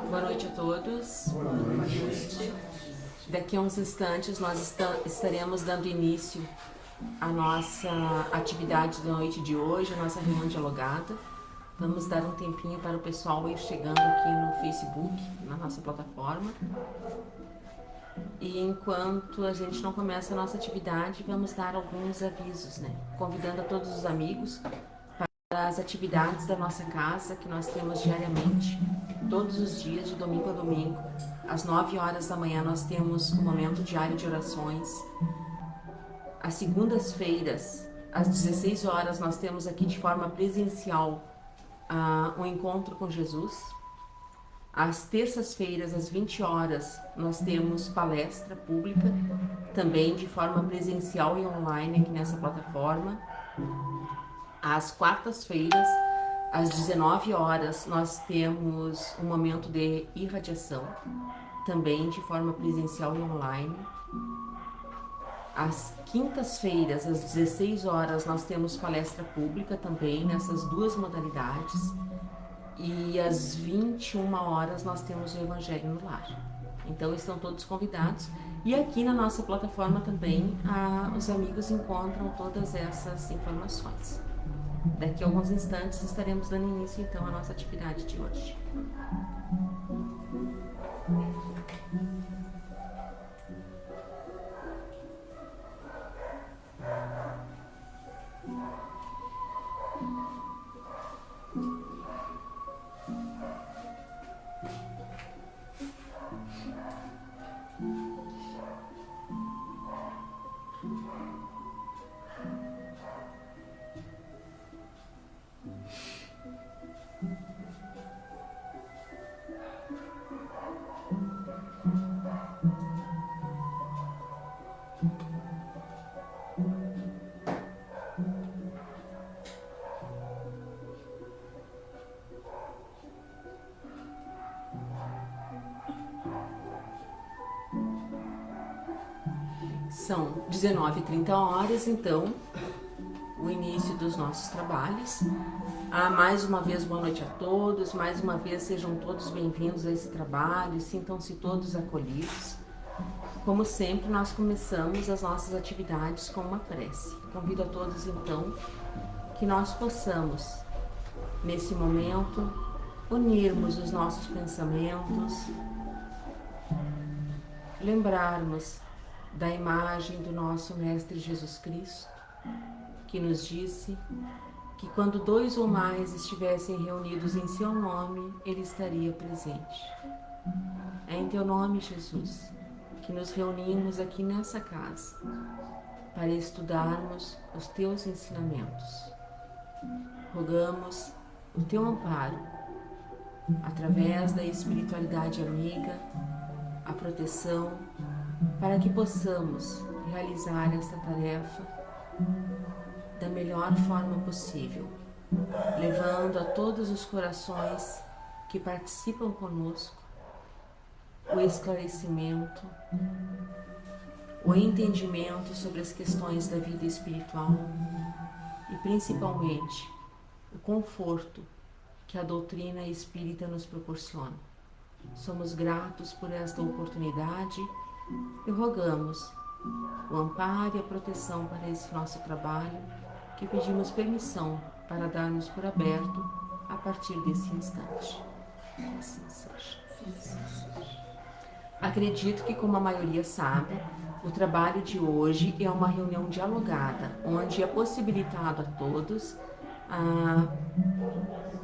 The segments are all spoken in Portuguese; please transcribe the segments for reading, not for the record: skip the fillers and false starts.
Boa noite a todos. Boa noite. Daqui a uns instantes nós estaremos dando início à nossa atividade da noite de hoje, a nossa reunião dialogada. Vamos dar um tempinho para o pessoal ir chegando aqui no Facebook, na nossa plataforma. E enquanto a gente não começa a nossa atividade, vamos dar alguns avisos, né? Convidando a todos os amigos para as atividades da nossa casa, que nós temos diariamente, todos os dias, de domingo a domingo. Às 9 horas da manhã nós temos um momento diário de orações. Às segundas-feiras, às 16 horas, nós temos aqui de forma presencial um encontro com Jesus. Às terças-feiras, às 20 horas, nós temos palestra pública, também de forma presencial e online aqui nessa plataforma. Às quartas-feiras, às 19 horas, nós temos um momento de irradiação, também de forma presencial e online. Às quintas-feiras, às 16 horas, nós temos palestra pública também nessas duas modalidades. E às 21 horas nós temos o Evangelho no Lar. Então estão todos convidados. E aqui na nossa plataforma também os amigos encontram todas essas informações. Daqui a alguns instantes estaremos dando início então à nossa atividade de hoje. São 19h30, então, o início dos nossos trabalhos. Mais uma vez, boa noite a todos. Mais uma vez, sejam todos bem-vindos a esse trabalho. Sintam-se todos acolhidos. Como sempre, nós começamos as nossas atividades com uma prece. Convido a todos, então, que nós possamos, nesse momento, unirmos os nossos pensamentos, lembrarmos da imagem do nosso Mestre Jesus Cristo, que nos disse que quando 2 ou mais estivessem reunidos em seu nome, Ele estaria presente. É em teu nome, Jesus, que nos reunimos aqui nessa casa para estudarmos os teus ensinamentos. Rogamos o teu amparo, através da espiritualidade amiga, a proteção, para que possamos realizar esta tarefa da melhor forma possível, levando a todos os corações que participam conosco o esclarecimento, o entendimento sobre as questões da vida espiritual e, principalmente, o conforto que a doutrina espírita nos proporciona. Somos gratos por esta oportunidade e rogamos o amparo e a proteção para esse nosso trabalho, que pedimos permissão para darmos por aberto a partir desse instante. Assim seja. Acredito que, como a maioria sabe, o trabalho de hoje é uma reunião dialogada, onde é possibilitado a todos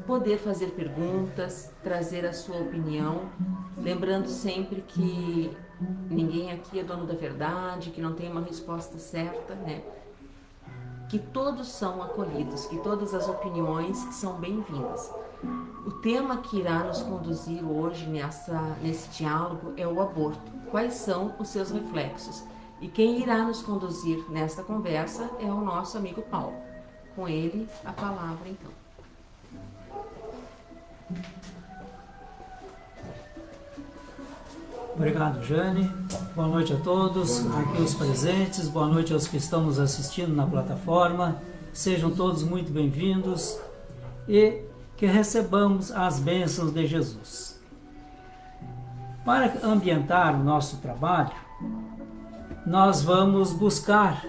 poder fazer perguntas, trazer a sua opinião, lembrando sempre que ninguém aqui é dono da verdade, que não tem uma resposta certa, né? Que todos são acolhidos, que todas as opiniões são bem-vindas. O tema que irá nos conduzir hoje nesse diálogo é o aborto. Quais são os seus reflexos? E quem irá nos conduzir nesta conversa é o nosso amigo Paulo. Com ele, a palavra, então. Obrigado, Jane. Boa noite a todos, aqui os presentes. Boa noite aos que estão nos assistindo na plataforma. Sejam todos muito bem-vindos e que recebamos as bênçãos de Jesus. Para ambientar o nosso trabalho, nós vamos buscar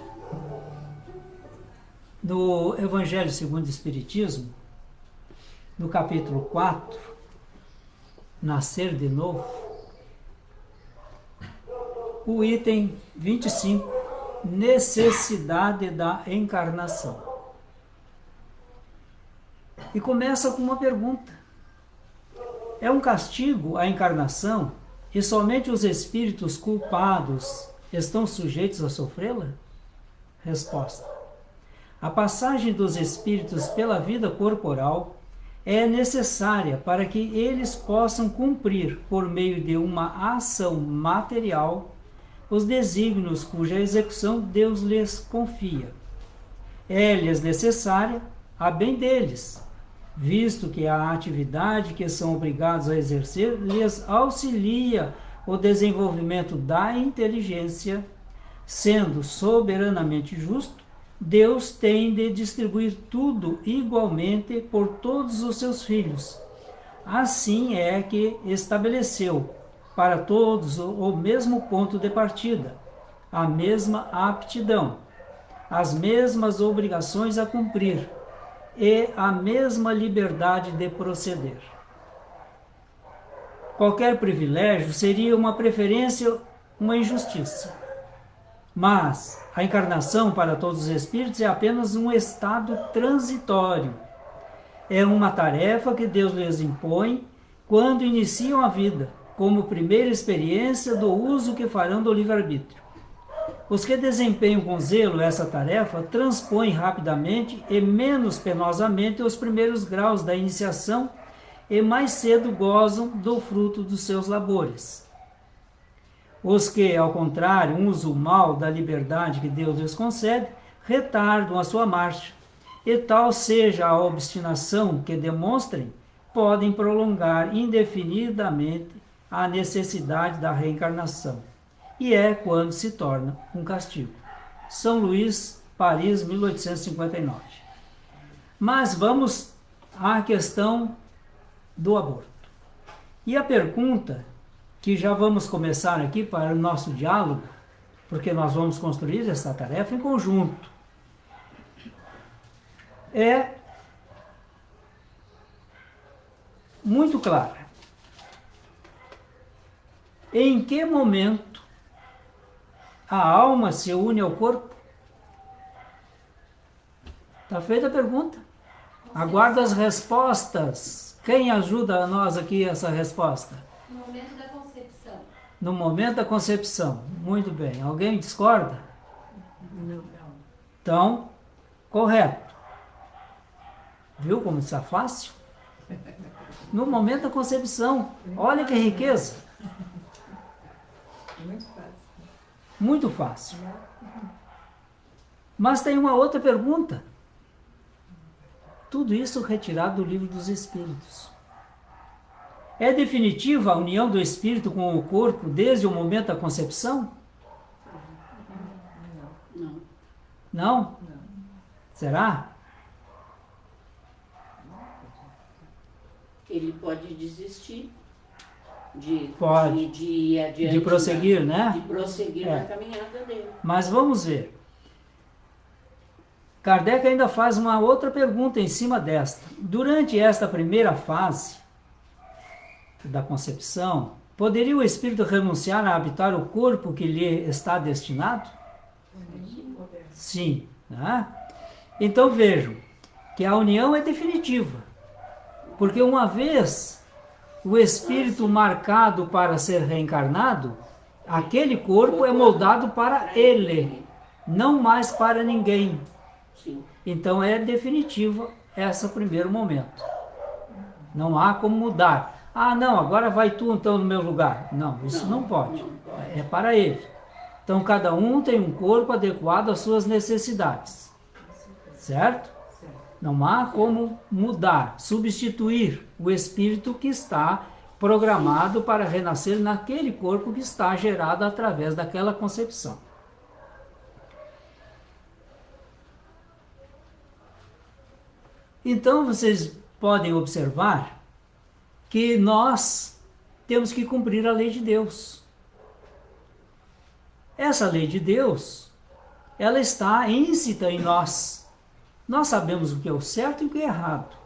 no Evangelho segundo o Espiritismo, no capítulo 4, Nascer de Novo, o item 25, necessidade da encarnação. E começa com uma pergunta: é um castigo a encarnação e somente os espíritos culpados estão sujeitos a sofrê-la? Resposta: a passagem dos espíritos pela vida corporal é necessária para que eles possam cumprir, por meio de uma ação material, os desígnios cuja execução Deus lhes confia. É-lhes necessária a bem deles, visto que a atividade que são obrigados a exercer lhes auxilia o desenvolvimento da inteligência. Sendo soberanamente justo, Deus tem de distribuir tudo igualmente por todos os seus filhos. Assim é que estabeleceu para todos o mesmo ponto de partida, a mesma aptidão, as mesmas obrigações a cumprir e a mesma liberdade de proceder. Qualquer privilégio seria uma preferência, uma injustiça. Mas a encarnação para todos os espíritos é apenas um estado transitório. É uma tarefa que Deus lhes impõe quando iniciam a vida, como primeira experiência do uso que farão do livre-arbítrio. Os que desempenham com zelo essa tarefa transpõem rapidamente e menos penosamente os primeiros graus da iniciação e mais cedo gozam do fruto dos seus labores. Os que, ao contrário, usam mal da liberdade que Deus lhes concede, retardam a sua marcha, e tal seja a obstinação que demonstrem, podem prolongar indefinidamente a necessidade da reencarnação, e é quando se torna um castigo. São Luís, Paris, 1859. Mas vamos à questão do aborto. E a pergunta que já vamos começar aqui para o nosso diálogo, porque nós vamos construir essa tarefa em conjunto, é muito clara. Em que momento a alma se une ao corpo? Está feita a pergunta. Aguardo as respostas. Quem ajuda a nós aqui essa resposta? No momento da concepção. No momento da concepção. Muito bem. Alguém discorda? Não. Então, correto. Viu como está fácil? No momento da concepção. Olha que riqueza. Muito fácil. Muito fácil. Mas tem uma outra pergunta. Tudo isso retirado do Livro dos Espíritos. É definitiva a união do espírito com o corpo desde o momento da concepção? Não. Não? Será? Ele pode desistir de ir adiante, de prosseguir, né? De prosseguir na caminhada dele. Mas vamos ver. Kardec ainda faz uma outra pergunta em cima desta. Durante esta primeira fase da concepção, poderia o espírito renunciar a habitar o corpo que lhe está destinado? Sim. Né? Então vejam que a união é definitiva. Porque uma vez o espírito marcado para ser reencarnado, aquele corpo é moldado para ele, não mais para ninguém. Sim. Então é definitiva esse primeiro momento. Não há como mudar. Ah, não, agora vai tu então no meu lugar. Não, isso não pode. É para ele. Então cada um tem um corpo adequado às suas necessidades. Certo? Não há como mudar, substituir o espírito que está programado para renascer naquele corpo que está gerado através daquela concepção. Então vocês podem observar que nós temos que cumprir a lei de Deus. Essa lei de Deus, ela está íncita em nós. Nós sabemos o que é o certo e o que é errado.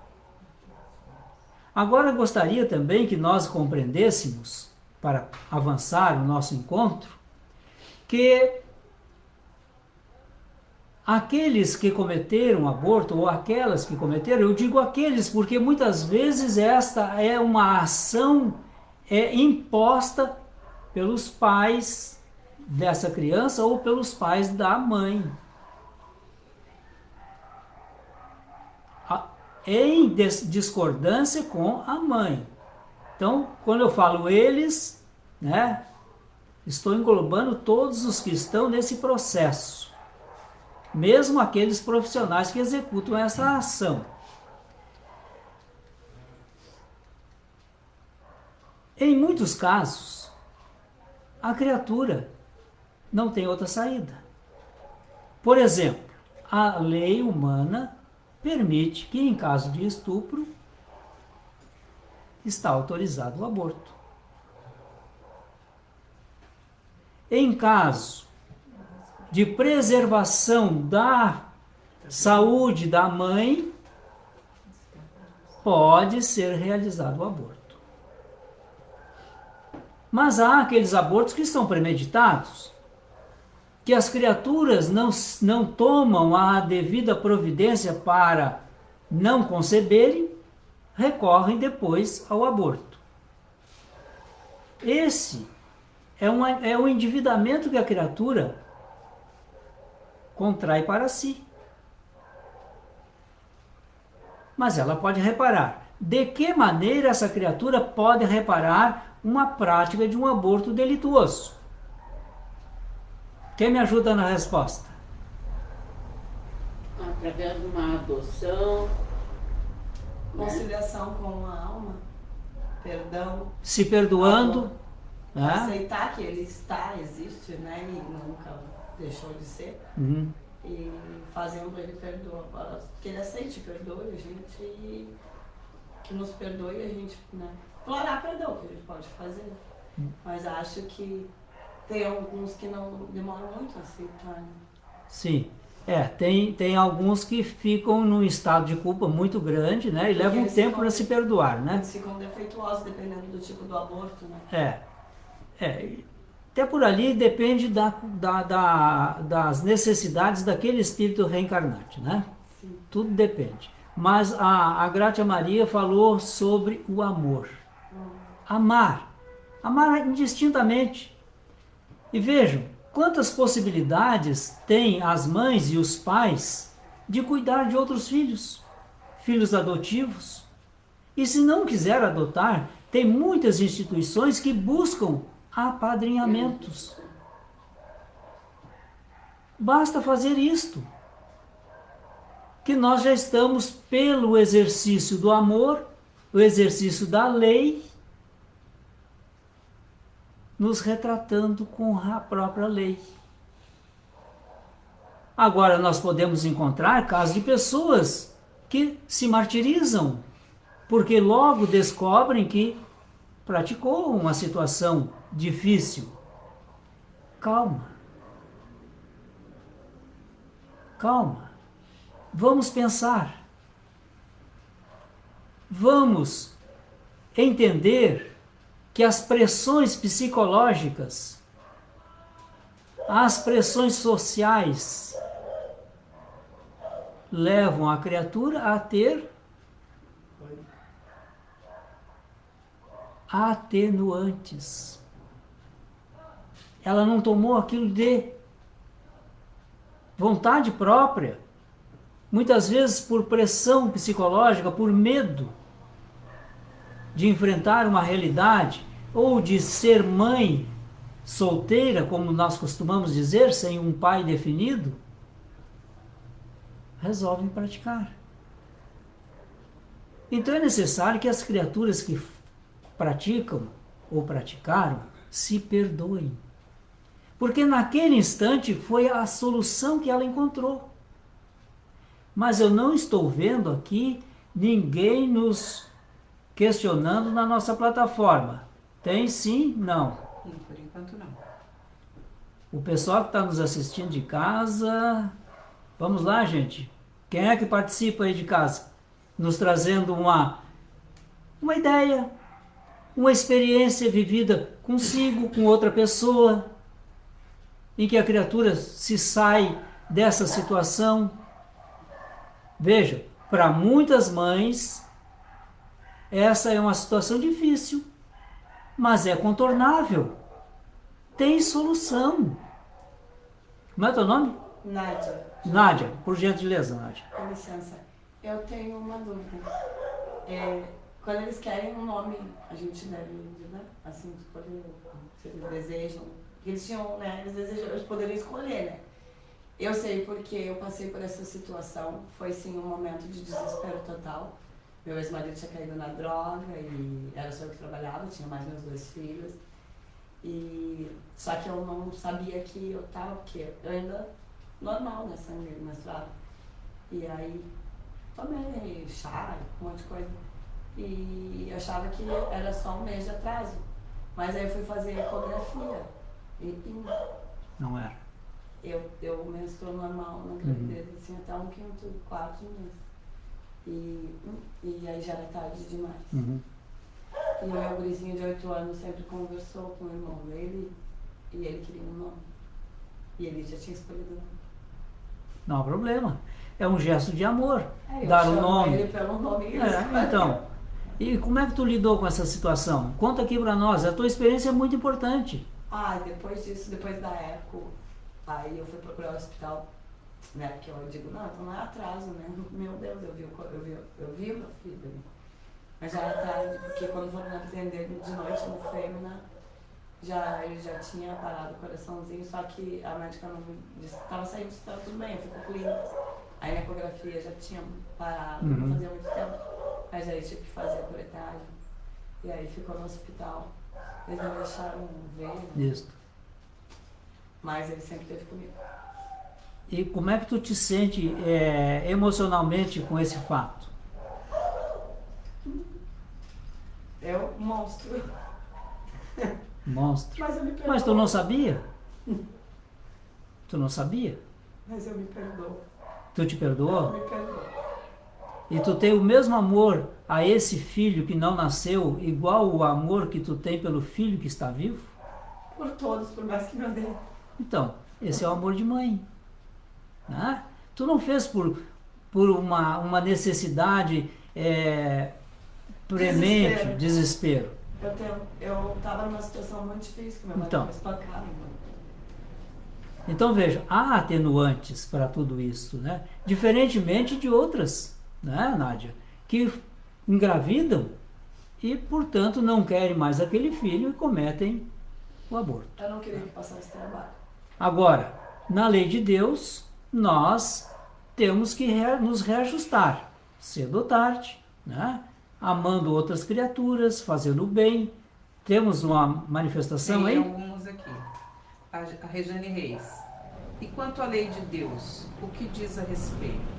Agora, gostaria também que nós compreendêssemos, para avançar o nosso encontro, que aqueles que cometeram aborto, ou aquelas que cometeram, eu digo aqueles porque muitas vezes esta é uma ação imposta pelos pais dessa criança ou pelos pais da mãe. Em discordância com a mãe. Então, quando eu falo eles, né, estou englobando todos os que estão nesse processo. Mesmo aqueles profissionais que executam essa ação. Em muitos casos, a criatura não tem outra saída. Por exemplo, a lei humana permite que, em caso de estupro, está autorizado o aborto. Em caso de preservação da saúde da mãe, pode ser realizado o aborto. Mas há aqueles abortos que são premeditados, que as criaturas não tomam a devida providência para não conceberem, recorrem depois ao aborto. Esse é o endividamento que a criatura contrai para si. Mas ela pode reparar. De que maneira essa criatura pode reparar uma prática de um aborto delituoso? Quem me ajuda na resposta? Através de uma adoção. Conciliação com a alma, perdão. Se perdoando, né? Aceitar que ele existe, né? E nunca deixou de ser. Uhum. E fazendo ele perdoar, que ele aceite, perdoe a gente e que nos perdoe a gente, né? Implorar perdão, que a gente pode fazer. Mas acho que tem alguns que não demoram muito a aceitar. Né? Sim. Tem alguns que ficam num estado de culpa muito grande, né? E levam um tempo para se perdoar, né? Eles ficam defeituosos dependendo do tipo do aborto, né? Até por ali depende das necessidades daquele espírito reencarnante, né? Sim. Tudo depende. Mas a Grátia Maria falou sobre o amor. Amar indistintamente. E vejam, quantas possibilidades têm as mães e os pais de cuidar de outros filhos, filhos adotivos. E se não quiser adotar, tem muitas instituições que buscam apadrinhamentos. Basta fazer isto, que nós já estamos pelo exercício do amor, o exercício da lei, nos retratando com a própria lei. Agora nós podemos encontrar casos de pessoas que se martirizam, porque logo descobrem que praticou uma situação difícil. Calma. Calma. Vamos pensar. Vamos entender que as pressões psicológicas, as pressões sociais, levam a criatura a ter atenuantes. Ela não tomou aquilo de vontade própria, muitas vezes por pressão psicológica, por medo de enfrentar uma realidade, ou de ser mãe solteira, como nós costumamos dizer, sem um pai definido, resolvem praticar. Então é necessário que as criaturas que praticam ou praticaram se perdoem. Porque naquele instante foi a solução que ela encontrou. Mas eu não estou vendo aqui ninguém nos questionando na nossa plataforma. Tem sim? Não. Por enquanto não. O pessoal que está nos assistindo de casa, vamos lá, gente. Quem é que participa aí de casa? Nos trazendo uma ideia, uma experiência vivida consigo, com outra pessoa, em que a criatura se sai dessa situação. Veja, para muitas mães, essa é uma situação difícil, mas é contornável. Tem solução. Como é o teu nome? Nádia, Nádia, por gentileza, Nádia. com licença. Eu tenho uma dúvida. Quando eles querem um nome, a gente deve, né? Assim, escolher, se eles desejam. Eles tinham, né? Eles poderiam escolher, né? Eu sei porque eu passei por essa situação. Foi, sim, um momento de desespero total. Meu ex-marido tinha caído na droga e era só eu que trabalhava, tinha mais meus 2 filhos. Só que eu não sabia que eu tava, porque eu ainda normal, né, sangue menstruado. E aí tomei chá, um monte de coisa. E achava que era só um mês de atraso. Mas aí eu fui fazer ecografia. E Não era. eu menstruo normal na gravidez, assim, até um quinto, 4 meses. E aí já era tarde demais. Uhum. E o meu gurizinho de 8 anos sempre conversou com o irmão dele e ele queria um nome. E ele já tinha escolhido o nome. Não há problema. É um gesto de amor. Eu Dar o chamo nome. ele pelo nome que ele escolheu. Então. E como é que tu lidou com essa situação? Conta aqui pra nós. A tua experiência é muito importante. Depois disso, depois da eco, aí eu fui procurar o hospital, né? Porque eu digo, não, então não é atraso, né? Meu Deus, eu vi o meu filho ali. Mas já era tarde, porque quando foram me atender de noite no Fêmea, ele já tinha parado o coraçãozinho, só que a médica não me disse, estava saindo, estava tudo bem, eu fui com clínica. Aí na ecografia já tinha parado, não fazia muito tempo, mas aí tive que fazer a curetagem. E aí ficou no hospital. Eles não deixaram ver, né? Isso. Mas ele sempre esteve comigo. E como é que tu te sente emocionalmente com esse fato? Eu, monstro. Monstro. Mas eu me perdoo. Mas tu não sabia? Tu não sabia? Mas eu me perdoo. Tu te perdoou? Me perdoo. E tu tem o mesmo amor a esse filho que não nasceu, igual o amor que tu tem pelo filho que está vivo? Por todos, por mais que me odeiem. Então, esse é o amor de mãe. Né? Tu não fez por uma necessidade premente, desespero. Eu estava numa situação muito difícil, que meu marido Então. me espancava. Então veja, há atenuantes para tudo isso, né? Diferentemente de outras, né, Nádia, que engravidam e, portanto, não querem mais aquele filho e cometem o aborto. Eu não queria que passasse trabalho. Agora, na lei de Deus, nós temos que nos reajustar, cedo ou tarde, né? Amando outras criaturas, fazendo o bem. Temos uma manifestação Tem aí? alguns aqui. A Regiane Reis. E quanto à lei de Deus, o que diz a respeito?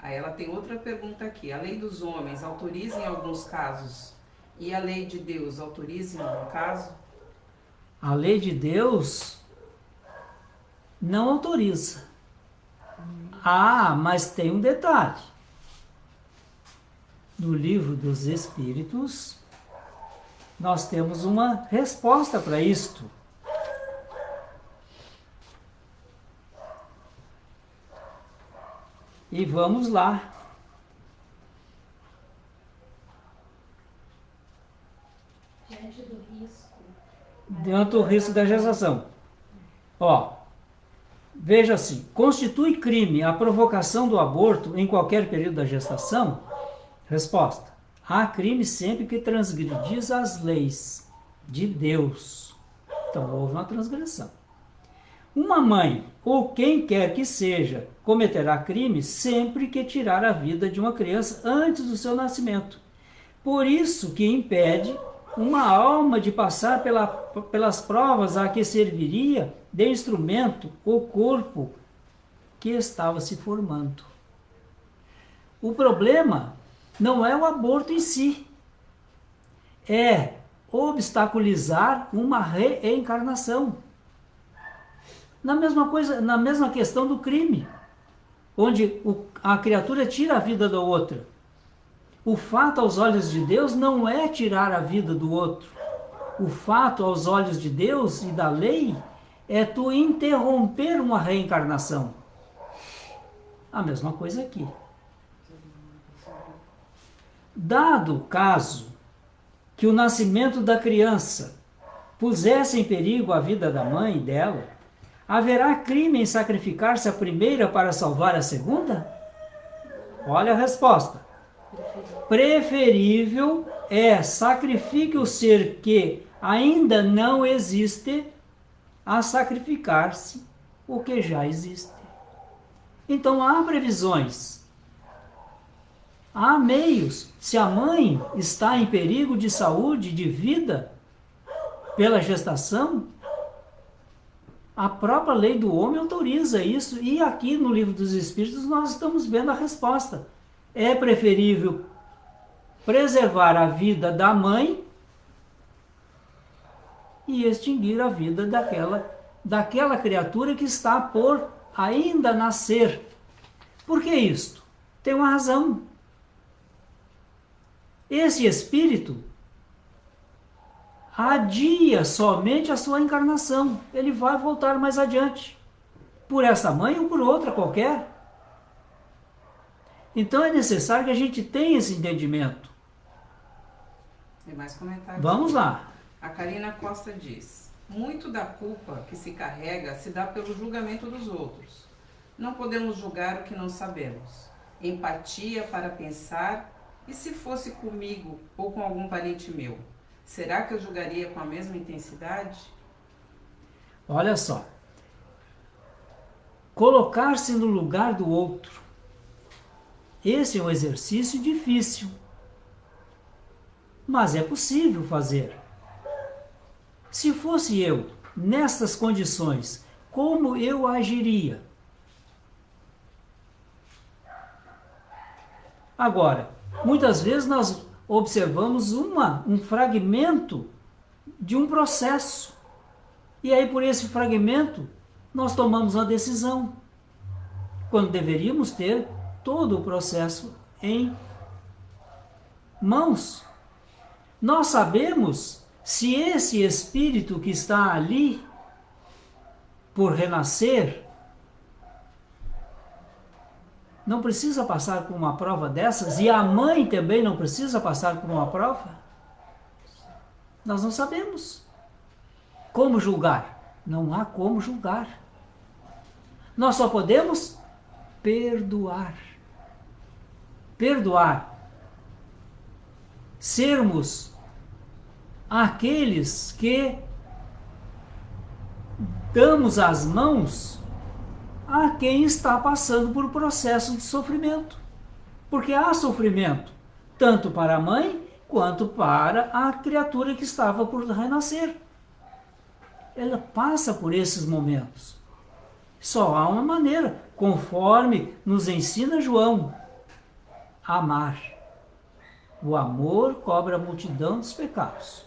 Aí ela tem outra pergunta aqui. A lei dos homens autoriza em alguns casos e a lei de Deus autoriza em algum caso? A lei de Deus não autoriza. Mas tem um detalhe. No livro dos Espíritos, nós temos uma resposta para isto. E vamos lá. Diante do risco. Diante do risco da gestação. Veja assim, constitui crime a provocação do aborto em qualquer período da gestação? Resposta: há crime sempre que transgredis as leis de Deus. Então houve uma transgressão. Uma mãe, ou quem quer que seja, cometerá crime sempre que tirar a vida de uma criança antes do seu nascimento. Por isso que impede uma alma de passar pelas provas a que serviria de instrumento o corpo que estava se formando. O problema não é o aborto em si, é obstaculizar uma reencarnação. Na mesma questão do crime, onde a criatura tira a vida da outra. O fato aos olhos de Deus não é tirar a vida do outro. O fato aos olhos de Deus e da lei é tu interromper uma reencarnação. A mesma coisa aqui. Dado o caso que o nascimento da criança pusesse em perigo a vida da mãe dela, haverá crime em sacrificar-se a primeira para salvar a segunda? Olha a resposta. Preferível é sacrifique o ser que ainda não existe a sacrificar-se o que já existe. Então há previsões, há meios. Se a mãe está em perigo de saúde, de vida, pela gestação, a própria lei do homem autoriza isso. E aqui no Livro dos Espíritos nós estamos vendo a resposta. É preferível preservar a vida da mãe e extinguir a vida daquela criatura que está por ainda nascer. Por que isto? Tem uma razão. Esse espírito adia somente a sua encarnação. Ele vai voltar mais adiante, por essa mãe ou por outra qualquer. Então é necessário que a gente tenha esse entendimento. Tem mais comentários? Vamos lá. A Karina Costa diz: muito da culpa que se carrega se dá pelo julgamento dos outros. Não podemos julgar o que não sabemos. Empatia para pensar, e se fosse comigo ou com algum parente meu, será que eu julgaria com a mesma intensidade? Olha só. Colocar-se no lugar do outro. Esse é um exercício difícil, mas é possível fazer. Se fosse eu, nestas condições, como eu agiria? Agora, muitas vezes nós observamos um fragmento de um processo. E aí, por esse fragmento, nós tomamos uma decisão, quando deveríamos ter todo o processo em mãos. Nós sabemos se esse espírito que está ali por renascer não precisa passar por uma prova dessas, e a mãe também não precisa passar por uma prova. Nós não sabemos. Como julgar? Não há como julgar. Nós só podemos perdoar. Perdoar. Sermos aqueles que damos as mãos a quem está passando por um processo de sofrimento. Porque há sofrimento, tanto para a mãe quanto para a criatura que estava por renascer. Ela passa por esses momentos. Só há uma maneira, conforme nos ensina João: amar. O amor cobre a multidão dos pecados.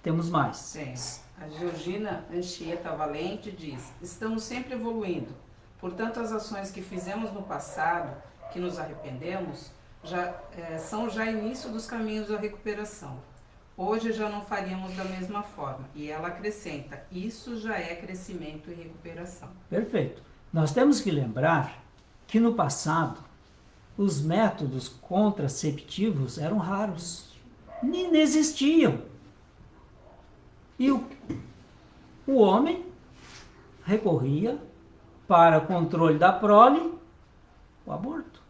Temos mais. Tem. A Georgina Anchieta Valente diz: estamos sempre evoluindo. Portanto, as ações que fizemos no passado, que nos arrependemos, são já início dos caminhos da recuperação. Hoje já não faríamos da mesma forma. E ela acrescenta: isso já é crescimento e recuperação. Perfeito. Nós temos que lembrar que no passado os métodos contraceptivos eram raros, nem existiam. E o homem recorria para controle da prole, o aborto.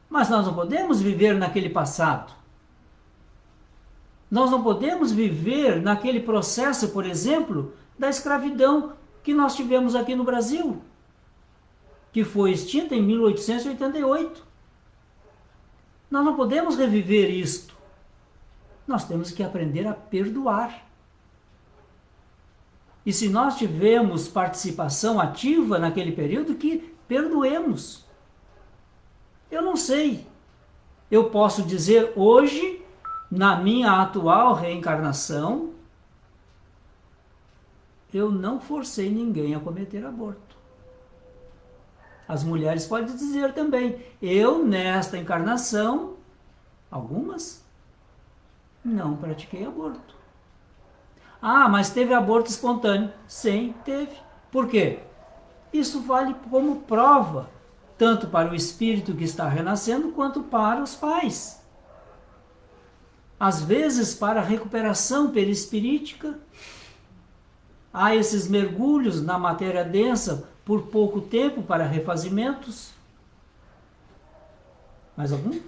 Mas nós não podemos viver naquele passado. Nós não podemos viver naquele processo, por exemplo, da escravidão que nós tivemos aqui no Brasil, que foi extinta em 1888. Nós não podemos reviver isto. Nós temos que aprender a perdoar. E se nós tivemos participação ativa naquele período, que perdoemos. Eu não sei. Eu posso dizer hoje, Na minha atual reencarnação, eu não forcei ninguém a cometer aborto. As mulheres podem dizer também, eu nesta encarnação, algumas, não pratiquei aborto. Ah, mas teve aborto espontâneo. Sim, teve. Por quê? Isso vale como prova, tanto para o espírito que está renascendo, quanto para os pais. Às vezes, para a recuperação perispirítica, há esses mergulhos na matéria densa por pouco tempo para refazimentos. Mais algum?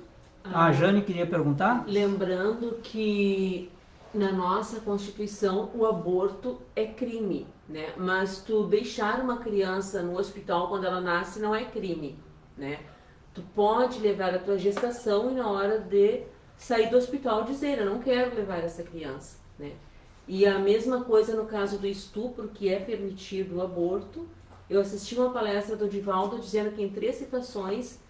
A Jane queria perguntar? Lembrando que na nossa Constituição o aborto é crime, né? Mas tu deixar uma criança no hospital quando ela nasce não é crime, né? Tu pode levar a tua gestação e na hora de sair do hospital dizer, eu não quero levar essa criança, né? E a mesma coisa no caso do estupro, que é permitido o aborto. Eu assisti uma palestra do Divaldo dizendo que em 3 situações,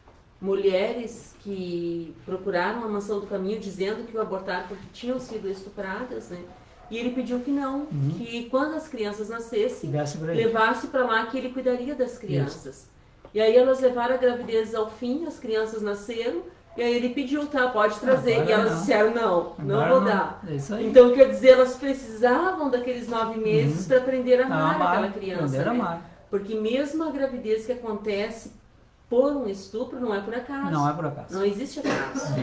mulheres que procuraram a Mansão do Caminho dizendo que o abortaram porque tinham sido estupradas, né? E ele pediu que não, que quando as crianças nascessem, levasse para lá que ele cuidaria das crianças. Isso. E aí elas levaram a gravidez ao fim, as crianças nasceram, e aí ele pediu, tá, pode trazer. Agora e elas disseram, não vou dar. É isso aí. Então, quer dizer, elas precisavam daqueles 9 meses para aprender a amar aquela criança, né? Porque mesmo a gravidez que acontece por um estupro não é por acaso. Não é por acaso. Não existe acaso.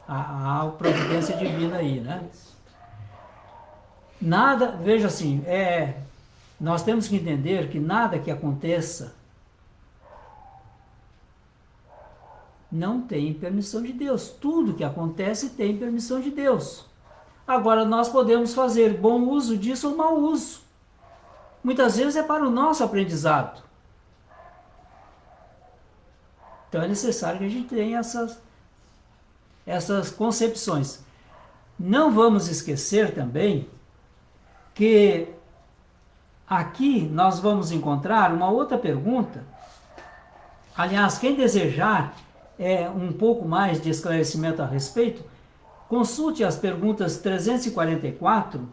Há a providência divina aí, né? Nada, veja assim, nós temos que entender que nada que aconteça não tem permissão de Deus. Tudo que acontece tem permissão de Deus. Agora, nós podemos fazer bom uso disso ou mau uso. Muitas vezes é para o nosso aprendizado. Então é necessário que a gente tenha essas concepções. Não vamos esquecer também que aqui nós vamos encontrar uma outra pergunta. Aliás, quem desejar um pouco mais de esclarecimento a respeito, consulte as perguntas 344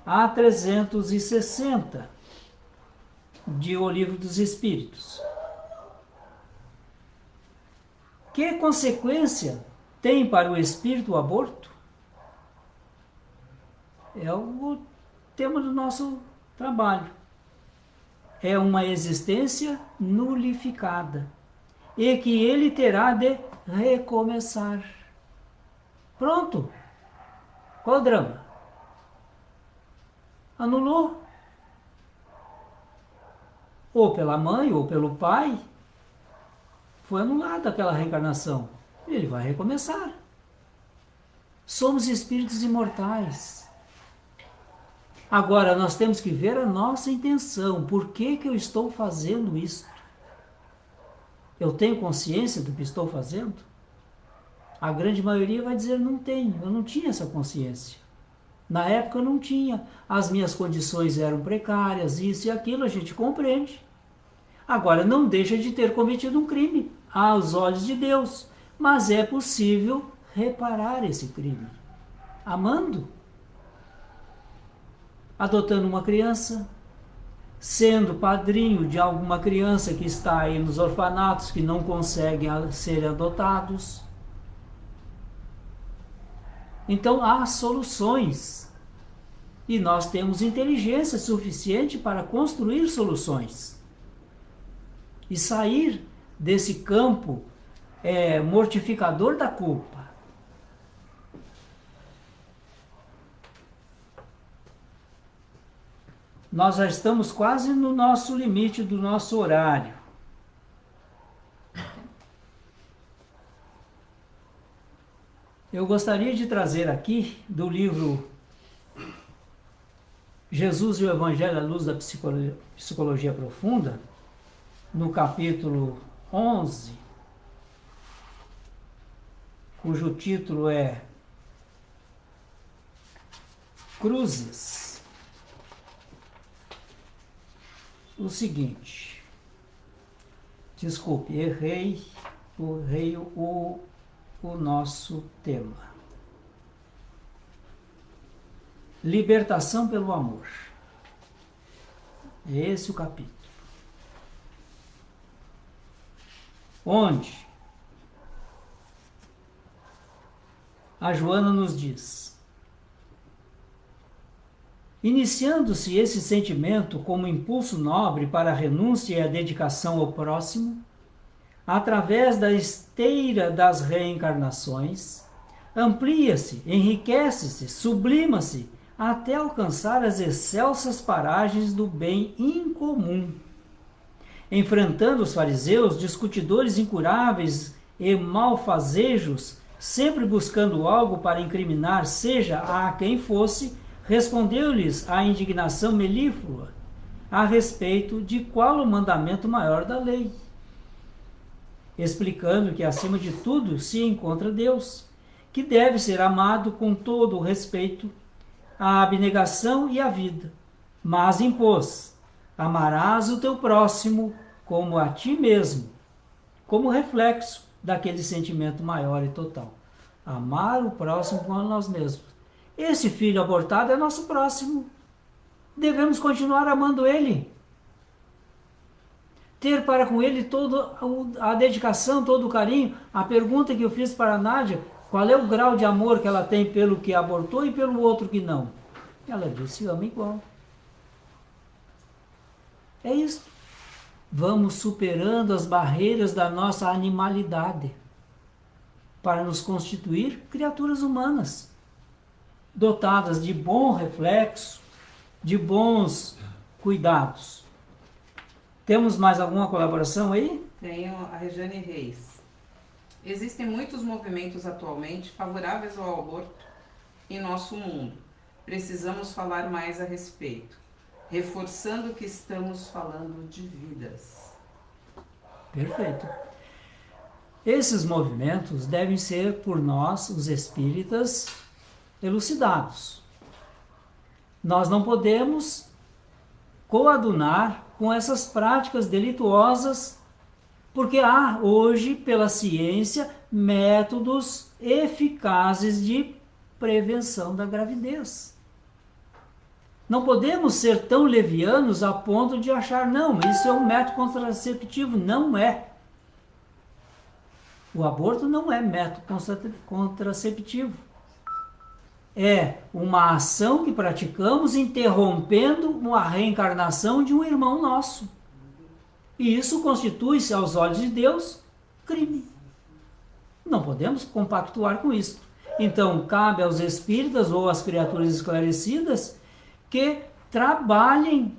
a 360 de O Livro dos Espíritos. Que consequência tem para o espírito o aborto? É o tema do nosso trabalho. É uma existência nulificada e que ele terá de recomeçar. Pronto. Qual o drama? Anulou. Ou pela mãe ou pelo pai, foi anulada aquela reencarnação. Ele vai recomeçar. Somos espíritos imortais. Agora, nós temos que ver a nossa intenção. Por que eu estou fazendo isso? Eu tenho consciência do que estou fazendo? A grande maioria vai dizer, não tenho, eu não tinha essa consciência. Na época eu não tinha. As minhas condições eram precárias, isso e aquilo, a gente compreende. Agora, não deixa de ter cometido um crime aos olhos de Deus. Mas é possível reparar esse crime. Amando. Adotando uma criança. Sendo padrinho de alguma criança que está aí nos orfanatos, que não conseguem ser adotados. Então, há soluções. E nós temos inteligência suficiente para construir soluções. E sair desse campo mortificador da culpa. Nós já estamos quase no nosso limite do nosso horário. Eu gostaria de trazer aqui do livro Jesus e o Evangelho à Luz da Psicologia Profunda, no capítulo 11, cujo título é Cruzes. O seguinte, desculpe, errei o nosso tema. Libertação pelo amor. É esse o capítulo. Onde a Joana nos diz: iniciando-se esse sentimento como impulso nobre para a renúncia e a dedicação ao próximo, através da esteira das reencarnações, amplia-se, enriquece-se, sublima-se, até alcançar as excelsas paragens do bem incomum. Enfrentando os fariseus, discutidores incuráveis e malfazejos, sempre buscando algo para incriminar, seja a quem fosse, respondeu-lhes a indignação melíflua a respeito de qual o mandamento maior da lei, explicando que acima de tudo se encontra Deus, que deve ser amado com todo o respeito, a abnegação e a vida, mas impôs: amarás o teu próximo como a ti mesmo, como reflexo daquele sentimento maior e total. Amar o próximo como a nós mesmos. Esse filho abortado é nosso próximo. Devemos continuar amando ele. Ter para com ele toda a dedicação, todo o carinho. A pergunta que eu fiz para a Nádia: qual é o grau de amor que ela tem pelo que abortou e pelo outro que não? Ela disse: ama igual. É isso. Vamos superando as barreiras da nossa animalidade para nos constituir criaturas humanas, dotadas de bom reflexo, de bons cuidados. Temos mais alguma colaboração aí? Tenho a Regiane Reis. Existem muitos movimentos atualmente favoráveis ao aborto em nosso mundo. Precisamos falar mais a respeito, reforçando que estamos falando de vidas. Perfeito. Esses movimentos devem ser por nós, os espíritas, elucidados. Nós não podemos coadunar com essas práticas delituosas, porque há hoje, pela ciência, métodos eficazes de prevenção da gravidez. Não podemos ser tão levianos a ponto de achar: não, isso é um método contraceptivo. Não é. O aborto não é método contraceptivo. É uma ação que praticamos interrompendo a reencarnação de um irmão nosso. E isso constitui-se, aos olhos de Deus, crime. Não podemos compactuar com isso. Então, cabe aos espíritas ou às criaturas esclarecidas que trabalhem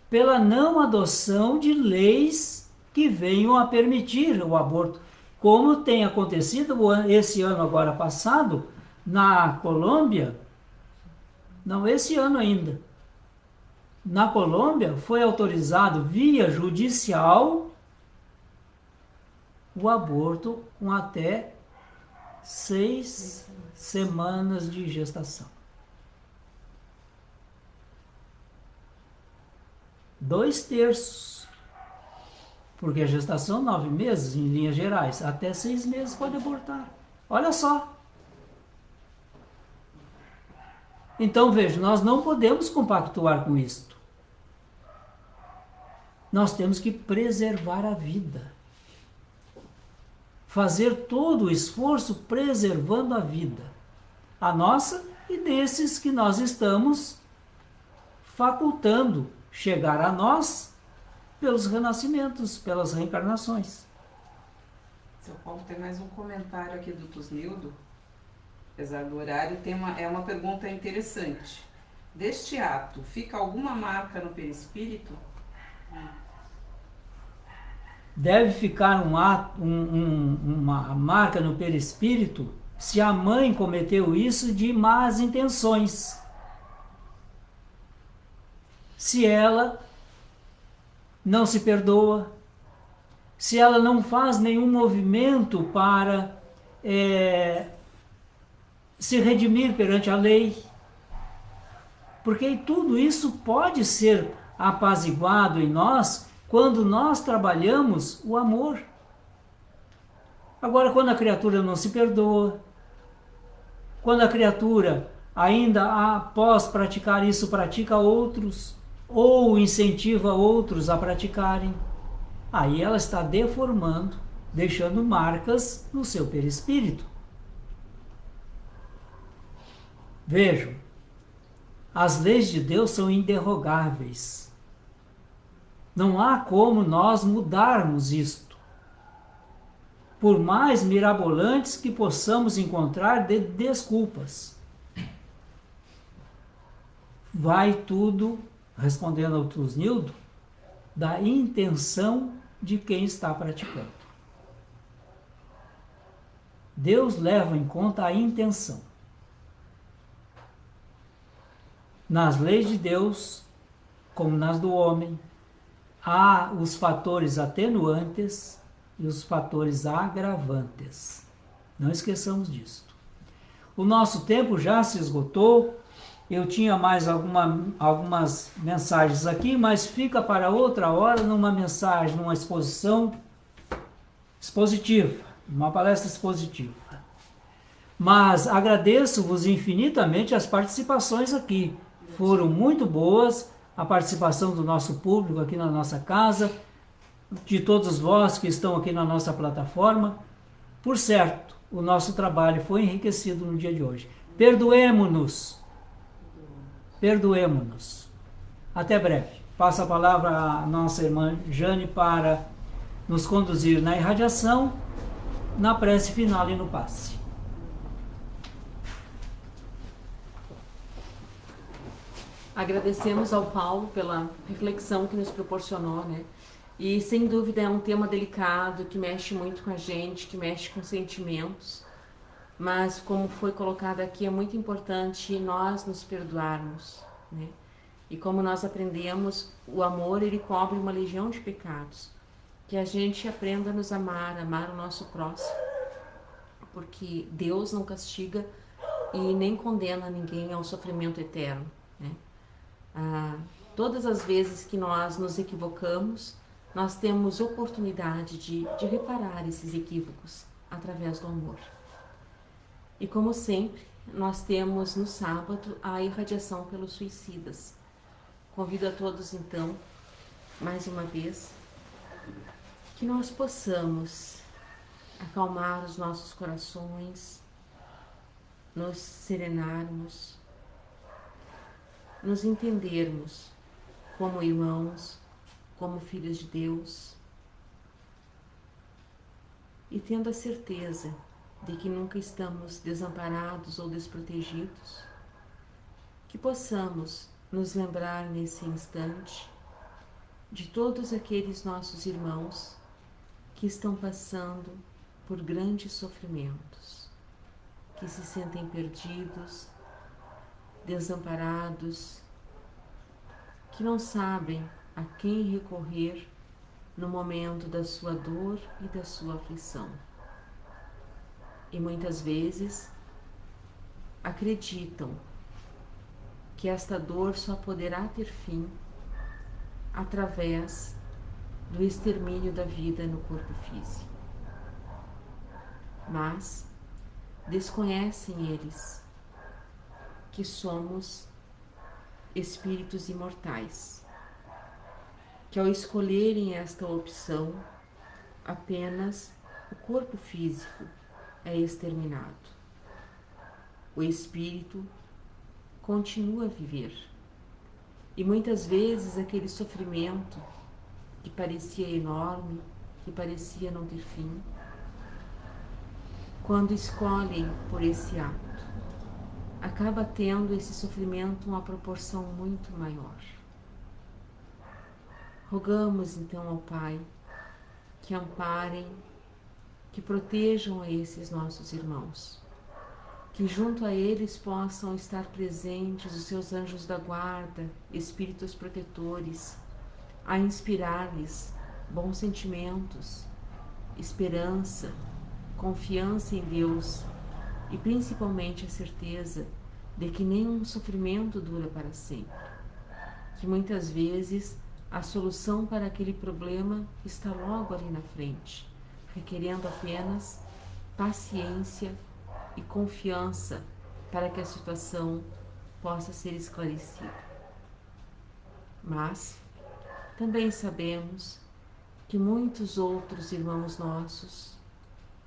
pela não adoção de leis que venham a permitir o aborto, como tem acontecido esse ano agora passado, na Colômbia. Não, esse ano ainda. Na Colômbia foi autorizado via judicial o aborto com até 6 semanas de gestação. 2/3. Porque a gestação 9 meses, em linhas gerais, até 6 meses pode abortar. Olha só. Então, veja, nós não podemos compactuar com isto. Nós temos que preservar a vida. Fazer todo o esforço preservando a vida. A nossa e desses que nós estamos facultando chegar a nós pelos renascimentos, pelas reencarnações. Seu Paulo, tem mais um comentário aqui do Tusnildo. Apesar do horário, é uma pergunta interessante. Deste ato, fica alguma marca no perispírito? Deve ficar uma marca no perispírito se a mãe cometeu isso de más intenções. Se ela não se perdoa, se ela não faz nenhum movimento para se redimir perante a lei, porque tudo isso pode ser apaziguado em nós quando nós trabalhamos o amor. Agora, quando a criatura não se perdoa, quando a criatura ainda após praticar isso, pratica outros, ou incentiva outros a praticarem, aí ela está deformando, deixando marcas no seu perispírito. Vejam, as leis de Deus são inderrogáveis. Não há como nós mudarmos isto. Por mais mirabolantes que possamos encontrar de desculpas. Vai tudo, respondendo ao Tusnildo, da intenção de quem está praticando. Deus leva em conta a intenção. Nas leis de Deus, como nas do homem, há os fatores atenuantes e os fatores agravantes. Não esqueçamos disso. O nosso tempo já se esgotou. Eu tinha mais algumas mensagens aqui, mas fica para outra hora numa mensagem, numa exposição expositiva, uma palestra expositiva. Mas agradeço-vos infinitamente as participações aqui. Foram muito boas, a participação do nosso público aqui na nossa casa, de todos vós que estão aqui na nossa plataforma. Por certo, o nosso trabalho foi enriquecido no dia de hoje. Perdoemo-nos. Perdoemo-nos. Até breve. Passo a palavra à nossa irmã Jane para nos conduzir na irradiação, na prece final e no passe. Agradecemos ao Paulo pela reflexão que nos proporcionou, né? E sem dúvida é um tema delicado, que mexe muito com a gente, que mexe com sentimentos. Mas como foi colocado aqui, é muito importante nós nos perdoarmos, né? E como nós aprendemos, o amor ele cobre uma legião de pecados. Que a gente aprenda a nos amar, amar o nosso próximo. Porque Deus não castiga e nem condena ninguém ao sofrimento eterno, né? Todas as vezes que nós nos equivocamos, nós temos oportunidade de reparar esses equívocos através do amor. E como sempre, nós temos no sábado a irradiação pelos suicidas. Convido a todos então, mais uma vez, que nós possamos acalmar os nossos corações, nos serenarmos, nos entendermos como irmãos, como filhos de Deus, e tendo a certeza de que nunca estamos desamparados ou desprotegidos, que possamos nos lembrar nesse instante de todos aqueles nossos irmãos que estão passando por grandes sofrimentos, que se sentem perdidos, desamparados, que não sabem a quem recorrer no momento da sua dor e da sua aflição. E muitas vezes acreditam que esta dor só poderá ter fim através do extermínio da vida no corpo físico. Mas desconhecem eles que somos espíritos imortais, que ao escolherem esta opção, apenas o corpo físico é exterminado. O espírito continua a viver. E muitas vezes aquele sofrimento que parecia enorme, que parecia não ter fim, quando escolhem por esse ato, acaba tendo esse sofrimento uma proporção muito maior. Rogamos então ao Pai que amparem, que protejam a esses nossos irmãos, que junto a eles possam estar presentes os seus anjos da guarda, espíritos protetores, a inspirar-lhes bons sentimentos, esperança, confiança em Deus e principalmente a certeza de que nenhum sofrimento dura para sempre, que muitas vezes a solução para aquele problema está logo ali na frente, requerendo apenas paciência e confiança para que a situação possa ser esclarecida. Mas também sabemos que muitos outros irmãos nossos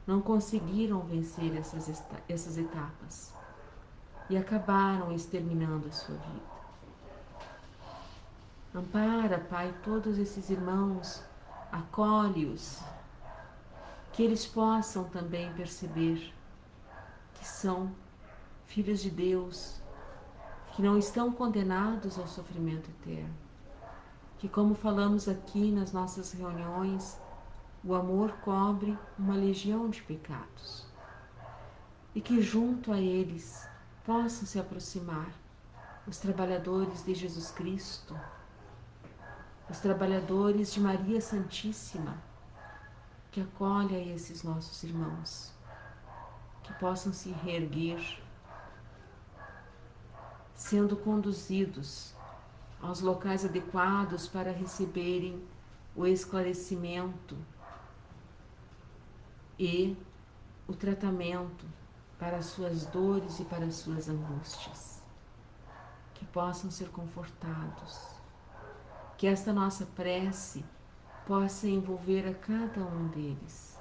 não conseguiram vencer essas etapas e acabaram exterminando a sua vida. Ampara, Pai, todos esses irmãos, acolhe-os, que eles possam também perceber que são filhos de Deus, que não estão condenados ao sofrimento eterno, que, como falamos aqui nas nossas reuniões, o amor cobre uma legião de pecados e que junto a eles possam se aproximar os trabalhadores de Jesus Cristo, os trabalhadores de Maria Santíssima, que acolhe a esses nossos irmãos, que possam se reerguer, sendo conduzidos aos locais adequados para receberem o esclarecimento e o tratamento para as suas dores e para as suas angústias, que possam ser confortados, que esta nossa prece possa envolver a cada um deles,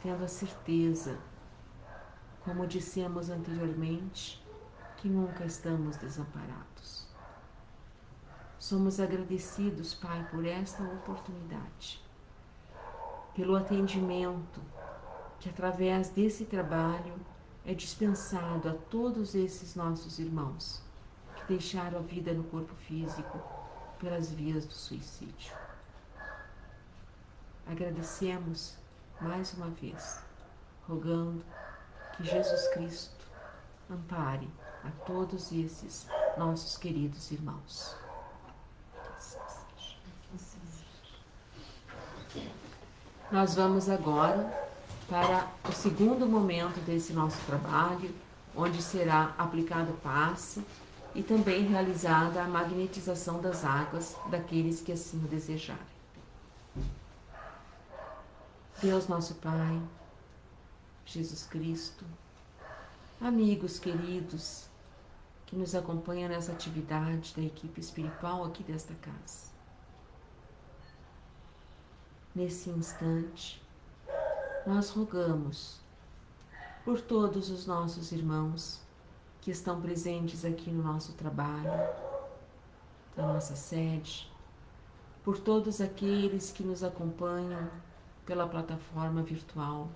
tendo a certeza, como dissemos anteriormente, que nunca estamos desamparados. Somos agradecidos, Pai, por esta oportunidade, pelo atendimento que através desse trabalho é dispensado a todos esses nossos irmãos que deixaram a vida no corpo físico pelas vias do suicídio. Agradecemos mais uma vez, rogando que Jesus Cristo ampare a todos esses nossos queridos irmãos. Nós vamos agora para o segundo momento desse nosso trabalho, onde será aplicado o passe e também realizada a magnetização das águas daqueles que assim o desejarem. Deus nosso Pai, Jesus Cristo, amigos queridos que nos acompanham nessa atividade da equipe espiritual aqui desta casa. Nesse instante, nós rogamos por todos os nossos irmãos que estão presentes aqui no nosso trabalho, na nossa sede, por todos aqueles que nos acompanham pela plataforma virtual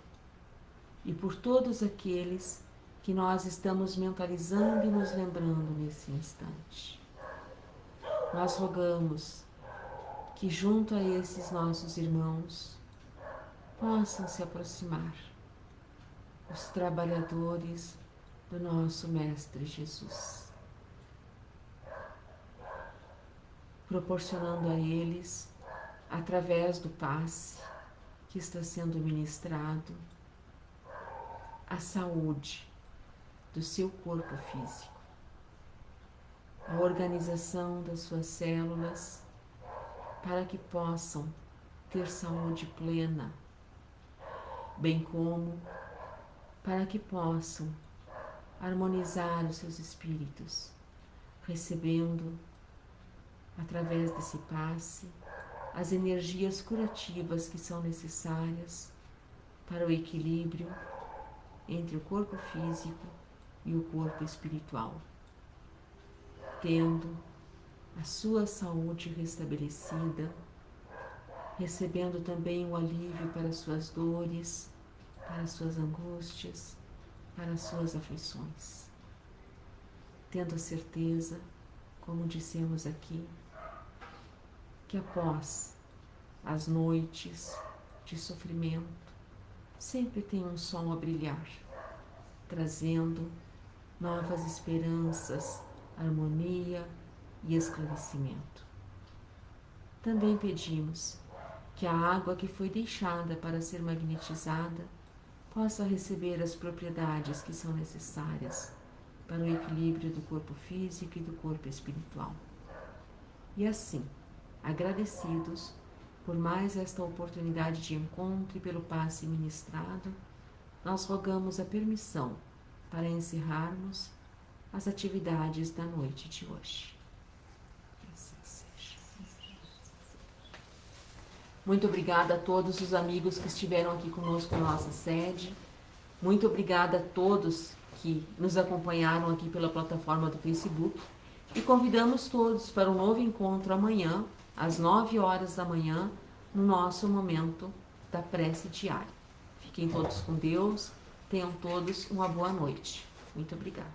e por todos aqueles que nós estamos mentalizando e nos lembrando nesse instante. Nós rogamos que junto a esses nossos irmãos possam se aproximar os trabalhadores do nosso Mestre Jesus, proporcionando a eles, através do passe que está sendo ministrado, a saúde do seu corpo físico, a organização das suas células para que possam ter saúde plena, bem como para que possam harmonizar os seus espíritos, recebendo, através desse passe, as energias curativas que são necessárias para o equilíbrio entre o corpo físico e o corpo espiritual, tendo a sua saúde restabelecida, recebendo também o alívio para as suas dores, para as suas angústias, para as suas aflições, tendo a certeza, como dissemos aqui, que após as noites de sofrimento sempre tem um sol a brilhar, trazendo novas esperanças, harmonia e esclarecimento. Também pedimos que a água que foi deixada para ser magnetizada possa receber as propriedades que são necessárias para o equilíbrio do corpo físico e do corpo espiritual. E assim, agradecidos por mais esta oportunidade de encontro e pelo passe ministrado, nós rogamos a permissão para encerrarmos as atividades da noite de hoje. Assim seja. Muito obrigada a todos os amigos que estiveram aqui conosco na nossa sede. Muito obrigada a todos que nos acompanharam aqui pela plataforma do Facebook. E convidamos todos para um novo encontro amanhã, às 9 horas da manhã, no nosso momento da prece diária. Fiquem todos com Deus, tenham todos uma boa noite. Muito obrigada.